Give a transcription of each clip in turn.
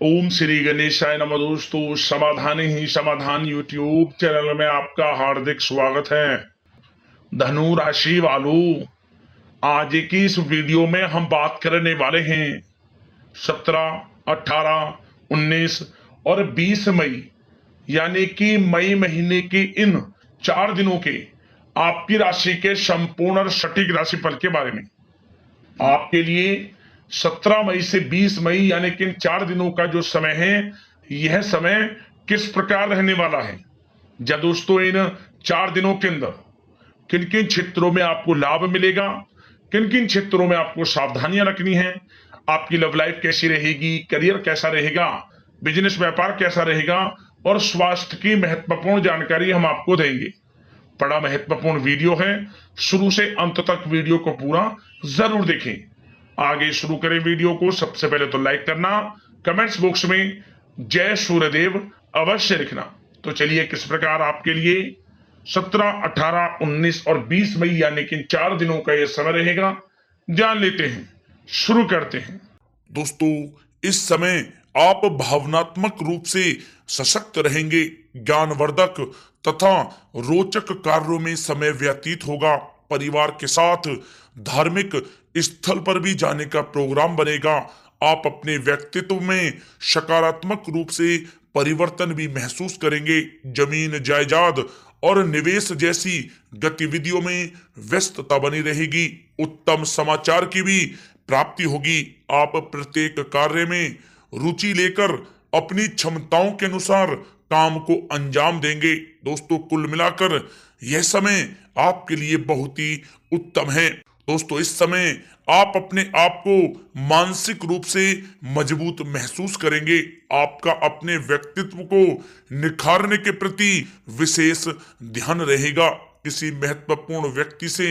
ओम श्री गणेशाय नमः। दोस्तों, समाधान ही समाधान यूट्यूब चैनल में आपका हार्दिक स्वागत है। धनु राशि वालों, आज की इस वीडियो में हम बात करने वाले हैं 17, 18, 19 और 20 मई, यानी कि मई महीने के इन 4 दिनों के आपकी राशि के संपूर्ण और सटीक राशिफल के बारे में। आपके लिए 17 मई से 20 मई यानी कि इन 4 दिनों का जो समय है, यह समय किस प्रकार रहने वाला है। या दोस्तों, इन 4 दिनों के अंदर किन किन क्षेत्रों में आपको लाभ मिलेगा, किन किन क्षेत्रों में आपको सावधानियां रखनी है, आपकी लव लाइफ कैसी रहेगी, करियर कैसा रहेगा, बिजनेस व्यापार कैसा रहेगा और स्वास्थ्य की महत्वपूर्ण जानकारी हम आपको देंगे। बड़ा महत्वपूर्ण वीडियो है, शुरू से अंत तक वीडियो को पूरा जरूर देखें। आगे शुरू करें वीडियो को। सबसे पहले तो लाइक करना, कमेंट्स बॉक्स में जय सूर्यदेव अवश्य लिखना। तो चलिए, किस प्रकार आपके लिए 17, 18, 19 और 20 मई यानी कि 4 दिनों का यह समय रहेगा, जान लेते हैं। शुरू करते हैं। दोस्तों, इस समय आप भावनात्मक रूप से सशक्त रहेंगे। ज्ञानवर्धक तथा रोचक कार्यों में समय व्यतीत होगा। परिवार के साथ धार्मिक स्थल पर भी जाने का प्रोग्राम बनेगा। आप अपने व्यक्तित्व में सकारात्मक रूप से परिवर्तन भी महसूस करेंगे। जमीन जायदाद और निवेश जैसी गतिविधियों में व्यस्तता बनी रहेगी। उत्तम समाचार की भी प्राप्ति होगी। आप प्रत्येक कार्य में रुचि लेकर अपनी क्षमताओं के अनुसार काम को अंजाम देंगे। दोस्तों, कुल मिलाकर यह समय आपके लिए बहुत ही उत्तम है। दोस्तों, इस समय आप अपने आप को मानसिक रूप से मजबूत महसूस करेंगे। आपका अपने व्यक्तित्व को निखारने के प्रति विशेष ध्यान रहेगा। किसी महत्वपूर्ण व्यक्ति से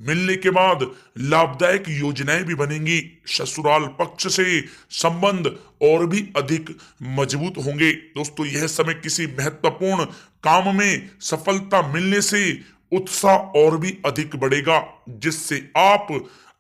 मिलने के बाद लाभदायक योजनाएं भी बनेंगी। ससुराल पक्ष से संबंध और भी अधिक मजबूत होंगे। दोस्तों, यह समय किसी महत्वपूर्ण काम में सफलता मिलने से उत्साह और भी अधिक बढ़ेगा, जिससे आप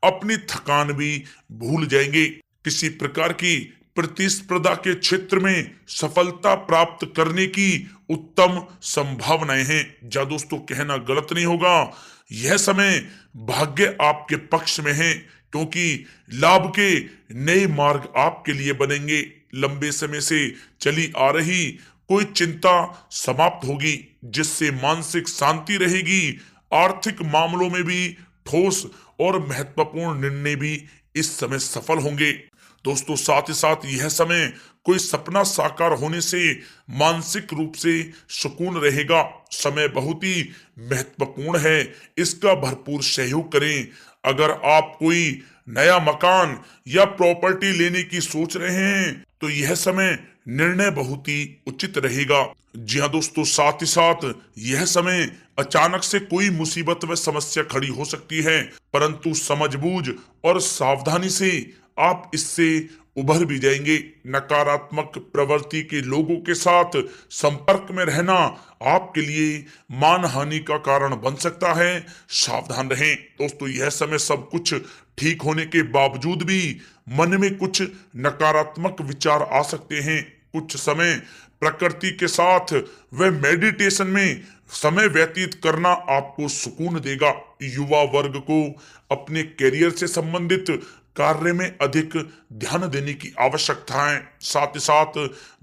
अपनी थकान भी भूल जाएंगे। किसी प्रकार की प्रतिस्पर्धा के क्षेत्र में सफलता प्राप्त करने की उत्तम संभावनाएं हैं। जा दोस्तों, कहना गलत नहीं होगा, यह समय भाग्य आपके पक्ष में है, क्योंकि लाभ के नए मार्ग आपके लिए बनेंगे। लंबे समय से चली आ रही कोई चिंता समाप्त होगी, जिससे मानसिक शांति रहेगी। आर्थिक मामलों में भी ठोस और महत्वपूर्ण निर्णय भी इस समय सफल होंगे। दोस्तों, साथ ही साथ यह समय कोई सपना साकार होने से मानसिक रूप से सुकून रहेगा। समय बहुत ही महत्वपूर्ण है, इसका भरपूर सहयोग करें। अगर आप कोई नया मकान या प्रॉपर्टी लेने की सोच रहे हैं तो यह समय निर्णय बहुत ही उचित रहेगा। जी हाँ दोस्तों, साथ ही साथ यह समय अचानक से कोई मुसीबत व समस्या खड़ी हो सकती है, परंतु समझबूझ और सावधानी से आप इससे उभर भी जाएंगे। नकारात्मक प्रवृत्ति के लोगों के साथ संपर्क में रहना आपके लिए मानहानि का कारण बन सकता है, सावधान रहें। दोस्तों, यह समय सब कुछ ठीक होने के बावजूद भी मन में कुछ नकारात्मक विचार आ सकते हैं। कुछ समय प्रकृति के साथ व मेडिटेशन में समय व्यतीत करना आपको सुकून देगा। युवा वर्ग को अपने करियर से संबंधित कार्य में अधिक ध्यान देने की आवश्यकता है। साथ ही साथ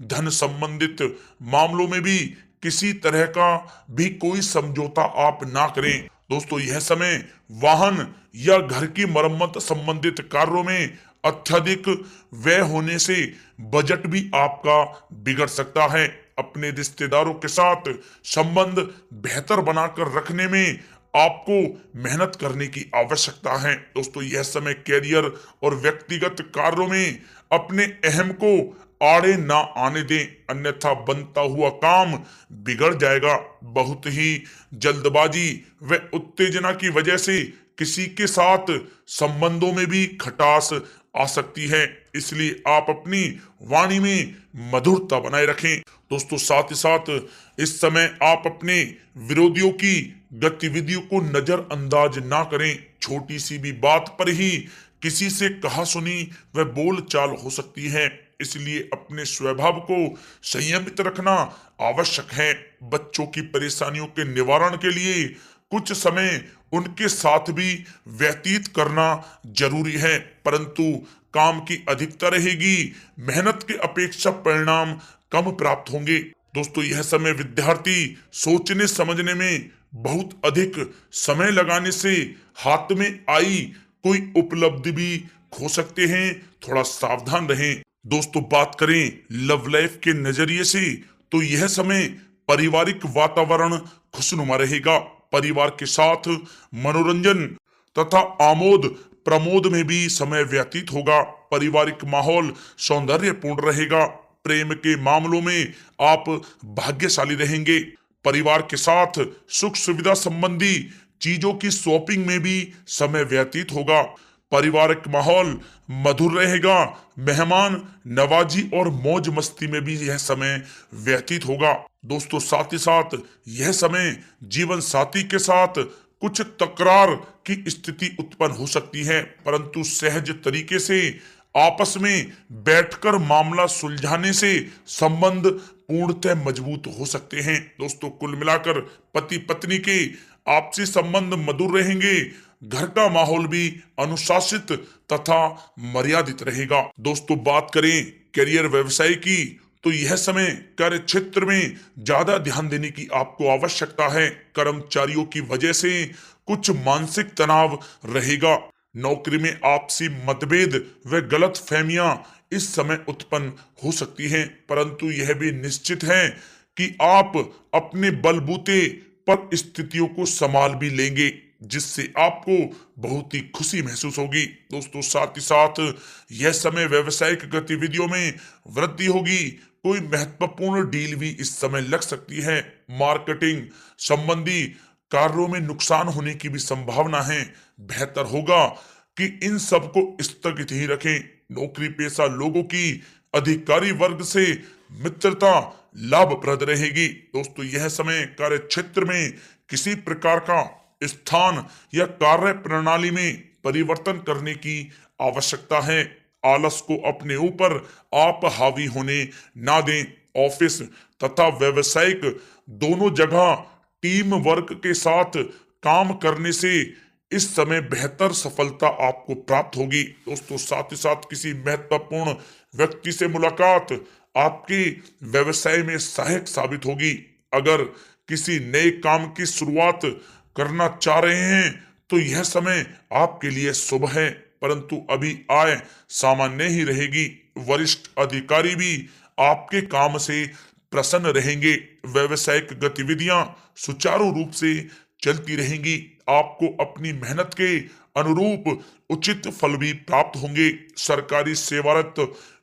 धन संबंधित मामलों में भी किसी तरह का भी कोई समझौता आप ना करें। दोस्तों, यह समय वाहन या घर की मरम्मत संबंधित कार्यों में अत्यधिक व्यय होने से बजट भी आपका बिगड़ सकता है। अपने रिश्तेदारों के साथ संबंध बेहतर बनाकर रखने में आपको मेहनत करने की आवश्यकता है। दोस्तों, यह समय कैरियर और व्यक्तिगत कार्यों में अपने अहम को आड़े ना आने दें, अन्यथा बनता हुआ काम बिगड़ जाएगा। बहुत ही जल्दबाजी व उत्तेजना की वजह से किसी के साथ संबंधों में भी खटास आ सकती है, इसलिए आप अपनी वाणी में मधुरता बनाए रखें। दोस्तों, साथ ही साथ इस समय आप अपने विरोधियों की गतिविधियों को नजरअंदाज ना करें। छोटी सी भी बात पर ही किसी से कहा सुनी व बोल चाल हो सकती है, इसलिए अपने स्वभाव को संयमित रखना आवश्यक है। बच्चों की परेशानियों के निवारण के लिए कुछ समय उनके साथ भी व्यतीत करना जरूरी है, परंतु काम की अधिकता रहेगी, मेहनत के अपेक्षा परिणाम कम प्राप्त होंगे। दोस्तों, यह समय विद्यार्थी सोचने समझने में बहुत अधिक समय लगाने से हाथ में आई कोई उपलब्धि भी खो सकते हैं, थोड़ा सावधान रहें। दोस्तों, बात करें लव लाइफ के नजरिए से तो यह समय पारिवारिक वातावरण खुशनुमा रहेगा। परिवार के साथ मनोरंजन तथा आमोद प्रमोद में भी समय व्यतीत होगा। पारिवारिक माहौल सौंदर्यपूर्ण रहेगा। प्रेम के मामलों में आप भाग्यशाली रहेंगे। परिवार के साथ सुख सुविधा संबंधी चीजों की शॉपिंग में भी समय व्यतीत होगा। पारिवारिक माहौल मधुर रहेगा। मेहमान नवाजी और मौज मस्ती में भी यह समय व्यतीत होगा। दोस्तों, साथ ही साथ यह समय जीवन साथी के साथ कुछ तकरार की स्थिति उत्पन्न हो सकती है, परंतु सहज तरीके से आपस में बैठकर मामला सुलझाने से संबंध पूर्णतः मजबूत हो सकते हैं। दोस्तों, कुल मिलाकर पति पत्नी के आपसी संबंध मधुर रहेंगे। घर का माहौल भी अनुशासित तथा मर्यादित रहेगा। दोस्तों, बात करें करियर व्यवसाय की तो यह समय कार्य क्षेत्र में ज्यादा ध्यान देने की आपको आवश्यकता है। कर्मचारियों की वजह से कुछ मानसिक तनाव रहेगा। नौकरी में आपसी मतभेद व गलत फहमियां इस समय उत्पन्न हो सकती हैं, परंतु यह भी निश्चित है कि आप अपने बलबूते पर स्थितियों को संभाल भी लेंगे, जिससे आपको बहुत ही खुशी महसूस होगी। दोस्तों, साथ ही साथ यह समय व्यवसायिक गतिविधियों में वृद्धि होगी। कोई महत्वपूर्ण डील भी इस समय लग सकती है। मार्केटिंग संबंधी कार्यों में नुकसान होने की भी संभावना है। बेहतर होगा कि इन सब को स्थगित ही रखें। नौकरी पेशा लोगों की अधिकारी वर्ग से मित्रता लाभप्रद रहेगी। दोस्तों, यह समय कार्य क्षेत्र में किसी प्रकार का स्थान या कार्य प्रणाली में परिवर्तन करने की आवश्यकता है। आलस को अपने ऊपर आप हावी होने ना दें। ऑफिस तथा व्यवसायिक दोनों जगह टीम वर्क के साथ काम करने से इस समय बेहतर सफलता आपको प्राप्त होगी। दोस्तों, साथ ही साथ किसी महत्वपूर्ण व्यक्ति से मुलाकात आपके व्यवसाय में सहायक साबित होगी। अगर किसी नए काम की शुरुआत करना चाह रहे हैं तो यह समय आपके लिए शुभ है, परंतु अभी आय सामान्य ही रहेगी। वरिष्ठ अधिकारी भी आपके काम से प्रसन्न रहेंगे। व्यवसायिक गतिविधियां सुचारू रूप से चलती रहेंगी। आपको अपनी मेहनत के अनुरूप उचित फल भी प्राप्त होंगे। सरकारी सेवारत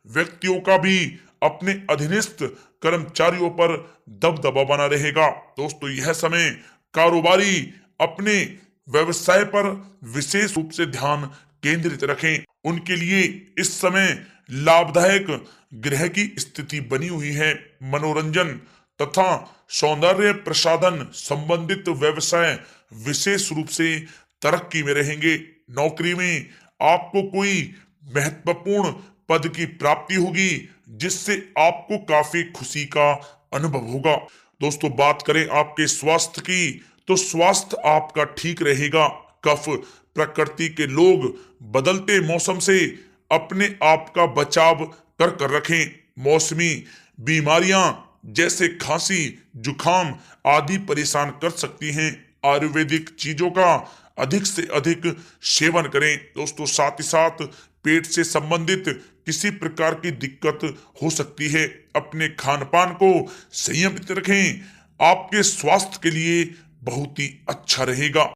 व्यक्तियों का भी अपने अधीनस्थ कर्मचारियों पर दबदबा बना रहेगा। दोस्तों, यह समय कारोबारी अपने व्यवसाय पर विशेष रूप से ध्यान केंद्रित रखें। उनके लिए इस समय लाभदायक ग्रह की स्थिति बनी हुई है। मनोरंजन तथा सौंदर्य प्रसाधन संबंधित व्यवसाय विशेष रूप से तरक्की में रहेंगे। नौकरी में आपको कोई महत्वपूर्ण पद की प्राप्ति होगी, जिससे आपको काफी खुशी का अनुभव होगा। दोस्तों, बात करें आपके स्वास्थ्य की तो स्वास्थ्य आपका ठीक रहेगा। कफ प्रकृति के लोग बदलते मौसम से अपने आप का बचाव कर रखें। मौसमी बीमारियां जैसे खांसी जुखाम आदि परेशान कर सकती हैं। आयुर्वेदिक चीजों का अधिक से अधिक सेवन करें। दोस्तों, साथ ही साथ पेट से संबंधित किसी प्रकार की दिक्कत हो सकती है। अपने खान पान को संयमित रखें। आपके स्वास्थ्य के लिए बहुत ही अच्छा रहेगा।